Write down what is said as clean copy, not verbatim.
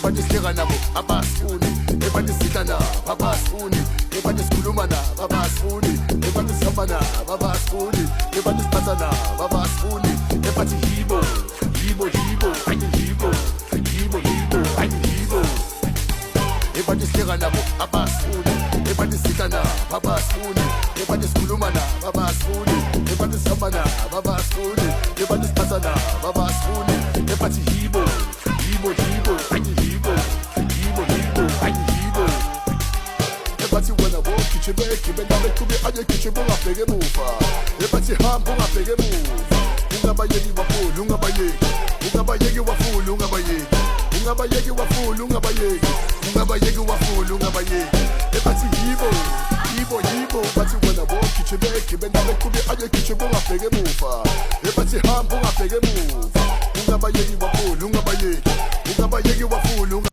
ebathi sihleka nabo abasifuni, ebathi sidla nabo abasifuni, ebathi sikhuluma nabo abasifuni, ebathi sihamba nabo abasifuni, ebathi siphatha nabo abasifuni, ebathi yibo ayi yibo ayi yibo, ebathi sihleka nabo abasifuni, ebathi sidla nabo abasifuni, ebathi sikhuluma nabo abasifuni, ebathi sihamba nabo abasifuni, ebathi siphatha nabo abasifuni, ebathi yibo ayi yibo ayi yibo, ebathi wena wogijimeki bengabe kubi ayegijima ungabheke emuva, ebathi hamba ungabheke emuva, ungabayeki wafula ungabayeki wafula ungabayeki wafula ungabayeki wafula ungabayeki, ebathi yibo bathi wena wogijimeki bengabe kubi ayegijima ungabheke emuva, ebathi hamba ungabheke emuva, ungabayeki wafula ungabayeki wafula